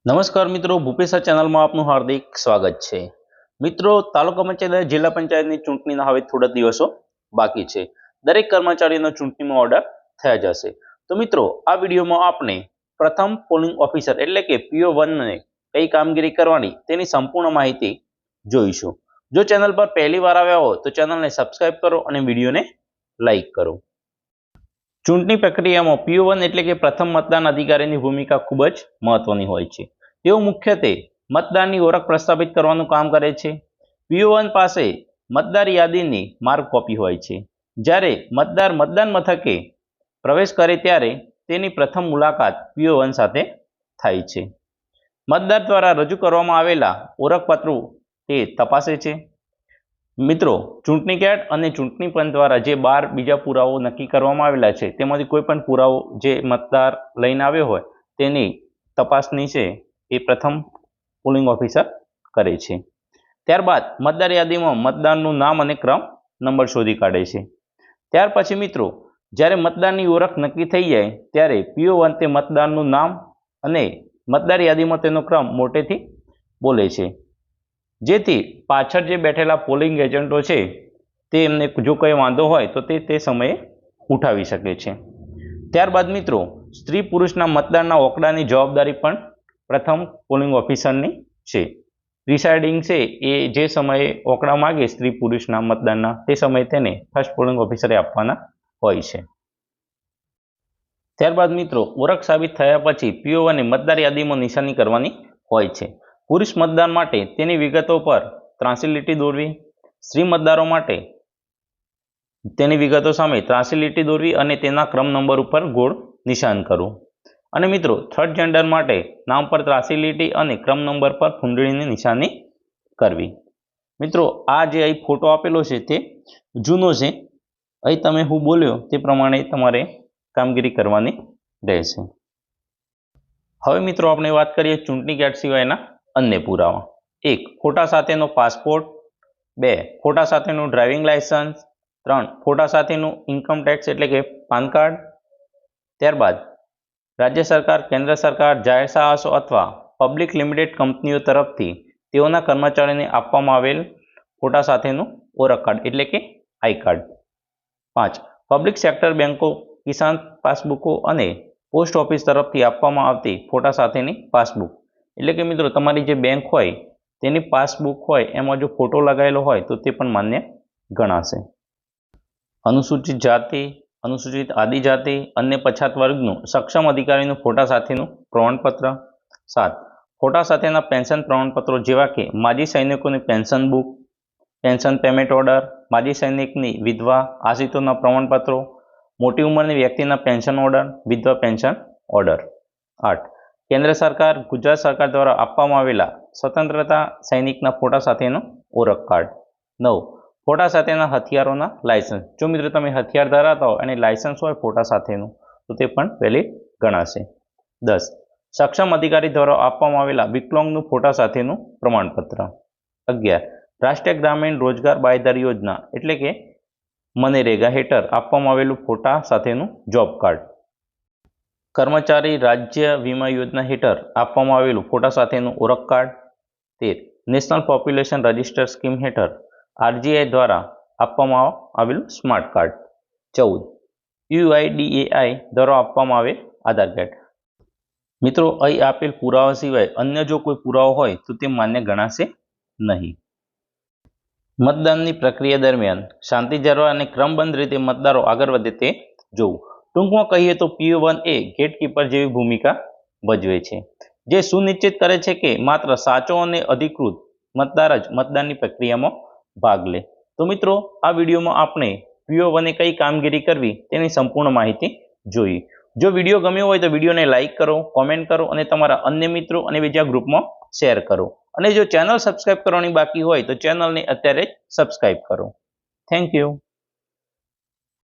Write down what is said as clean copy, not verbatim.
નમસ્કાર મિત્રો, ભૂપેશા ચેનલમાં આપનું હાર્દિક સ્વાગત છે। મિત્રો, તાલુકા પંચાયત જિલ્લા પંચાયતની ચૂંટણીના હવે થોડા દિવસો બાકી છે। દરેક કર્મચારીનો ચૂંટણીમાં ઓર્ડર થયા જશે। તો મિત્રો, આ વિડીયોમાં આપણે પ્રથમ પોલિંગ ઓફિસર એટલે કે PO1 ને કઈ કામગીરી કરવાની તેની સંપૂર્ણ માહિતી જોઈશું। જો ચેનલ પર પહેલી વાર આવ્યા હો તો ચેનલને સબસ્ક્રાઇબ કરો અને વિડીયોને લાઈક કરો। ચૂંટણી પ્રક્રિયામાં PO1 એટલે કે પ્રથમ મતદાન અધિકારીની ભૂમિકા ખૂબ જ મહત્વની હોય છે। તેઓ મુખ્યત્વે મતદારની ઓળખ પ્રસ્થાપિત કરવાનું કામ કરે છે। PO1 પાસે મતદાર યાદીની માર્ક કોપી હોય છે। જ્યારે મતદાર મતદાન મથકે પ્રવેશ કરે ત્યારે તેની પ્રથમ મુલાકાત PO1 સાથે થાય છે। મતદાર દ્વારા રજૂ કરવામાં આવેલા ઓળખપત્રો તે તપાસે છે। મિત્રો, ચૂંટણી કાર્ડ અને ચૂંટણી પંચ દ્વારા જે 12 બીજા પુરાવો નક્કી કરવામાં આવેલા છે તેમાંથી કોઈ પણ પુરાવો જે મતદાર લઈને આવ્યો હોય તેની તપાસણી છે એ પ્રથમ પોલિંગ ઓફિસર કરે છે। ત્યારબાદ મતદાર યાદીમાં મતદારનું નામ અને ક્રમ નંબર શોધી કાઢે છે। ત્યાર પછી મિત્રો, જ્યારે મતદારની ઓળખ નક્કી થઈ જાય ત્યારે PO1 તે મતદારનું નામ અને મતદાર યાદીમાં તેનો ક્રમ મોટેથી બોલે છે, જેથી પાછળ જે બેઠેલા પોલિંગ એજન્ટો છે તે એમને જો કોઈ વાંધો હોય તો તે સમયે ઉઠાવી શકે છે। ત્યારબાદ મિત્રો, સ્ત્રી પુરુષના મતદારના ઓકડાની જવાબદારી પણ પ્રથમ પોલિંગ ઓફિસરની છે। પ્રિસાઇડિંગ છે એ જે સમયે ઓકડા માગે સ્ત્રી પુરુષના મતદાનના તે સમયે તેને ફર્સ્ટ પોલિંગ ઓફિસરે આપવાના હોય છે। ત્યારબાદ મિત્રો, ઓળખ સાબિત થયા પછી PO1 મતદાર યાદીમાં નિશાની કરવાની હોય છે। પુરુષ મતદાર માટે તેની વિગતો પર 83 લીટી દોરવી, સ્ત્રી મતદારો માટે તેની વિગતો સામે 83 લીટી દોરવી અને તેના ક્રમ નંબર ઉપર ગોળ નિશાન કરવું। અને મિત્રો, થર્ડ જેન્ડર માટે નામ પર 83 લીટી અને ક્રમ નંબર પર કુંડળીની નિશાની કરવી। મિત્રો, આ જે અહીં ફોટો આપેલો છે તે જૂનો છે। અહીં તમે હું બોલ્યો તે પ્રમાણે તમારે કામગીરી કરવાની રહેશે। હવે મિત્રો, આપણે વાત કરીએ ચૂંટણી કાર્ડ સિવાયના અન્ય પુરાવા। 1. ફોટા સાથેનો પાસપોર્ટ, 2. ફોટા સાથેનું ડ્રાઇવિંગ લાયસન્સ, 3. ફોટા સાથેનું ઇન્કમ ટેક્સ એટલે કે પાન કાર્ડ। ત્યારબાદ રાજ્ય સરકાર, કેન્દ્ર સરકાર, જાહેર સાહસો અથવા પબ્લિક લિમિટેડ કંપનીઓ તરફથી તેઓના કર્મચારીઓને આપવામાં આવેલ ફોટા સાથેનું ઓળખ કાર્ડ એટલે કે આઈ કાર્ડ। 5. પબ્લિક સેક્ટર બેંકો, કિસાન પાસબુકો અને પોસ્ટ ઓફિસ તરફથી આપવામાં આવતી ફોટા સાથેની પાસબુક એટલે કે મિત્રો, તમારી જે બેંક હોય તેની પાસબુક હોય એમાં જો ફોટો લગાવેલો હોય તો તે પણ માન્ય ગણાશે। અનુસૂચિત જાતિ, અનુસૂચિત આદિજાતિ, અન્ય પછાત વર્ગનું સક્ષમ અધિકારીનું ફોટા સાથેનું પ્રમાણપત્ર। 7. ફોટા સાથેના પેન્શન પ્રમાણપત્રો જેવા કે માજી સૈનિકોની pension book, pension payment order, માજી સૈનિકની વિધવા આશ્રિતોના પ્રમાણપત્રો, મોટી ઉંમરની વ્યક્તિના પેન્શન ઓર્ડર, વિધવા પેન્શન ઓર્ડર। 8. કેન્દ્ર સરકાર, ગુજરાત સરકાર દ્વારા આપવામાં આવેલા સ્વતંત્રતા સૈનિકના ફોટા સાથેનો ઓળખ કાર્ડ। 9. ફોટા સાથેના હથિયારોના લાયસન્સ। જો મિત્રો તમે હથિયાર ધરાવતા હો અને લાયસન્સ હોય ફોટા સાથેનું તો તે પણ વેલિડ ગણાશે। 10. સક્ષમ અધિકારી દ્વારા આપવામાં આવેલા વિકલાંગનું ફોટા સાથેનું પ્રમાણપત્ર। 11. રાષ્ટ્રીય ગ્રામીણ રોજગાર બાંયધરી યોજના એટલે કે મનરેગા હેઠળ આપવામાં આવેલું ફોટા સાથેનું જોબ કાર્ડ। કર્મચારી રાજ્ય વીમા યોજના હેઠળ આપવામાં આવેલું ફોટા સાથેનું ઓળખ card. 13. National population register scheme હેઠળ RGI દ્વારા આપવામાં આવેલું સ્માર્ટ કાર્ડ। 14. UIDAI દ્વારા આપવામાં આવેલ આધાર કાર્ડ। મિત્રો, અહીં આપેલ પુરાવા સિવાય અન્ય જો કોઈ પુરાવો હોય તો તે માન્ય ગણાશે નહીં। મતદાનની પ્રક્રિયા દરમિયાન શાંતિ જાળવવા અને ક્રમબદ્ધ રીતે મતદારો આગળ વધે તે જોવું। ટૂંકમાં કહીએ તો PO1 એ ગેટકીપર જેવી ભૂમિકા ભજવે છે, જે સુનિશ્ચિત કરે છે કે માત્ર સાચો અને અધિકૃત મતદાર જ મતદાનની પ્રક્રિયામાં ભાગ લે। તો મિત્રો, આ વિડીયોમાં આપણે PO1 એ કઈ કામગીરી કરવી તેની સંપૂર્ણ માહિતી જોઈ। જો વિડીયો ગમ્યો હોય તો વિડીયોને લાઈક કરો, કોમેન્ટ કરો અને તમારા અન્ય મિત્રો અને બીજા ગ્રુપમાં શેર કરો। અને જો ચેનલ સબસ્ક્રાઇબ કરવાની બાકી હોય તો ચેનલને અત્યારે જ સબસ્ક્રાઇબ કરો। Thank you.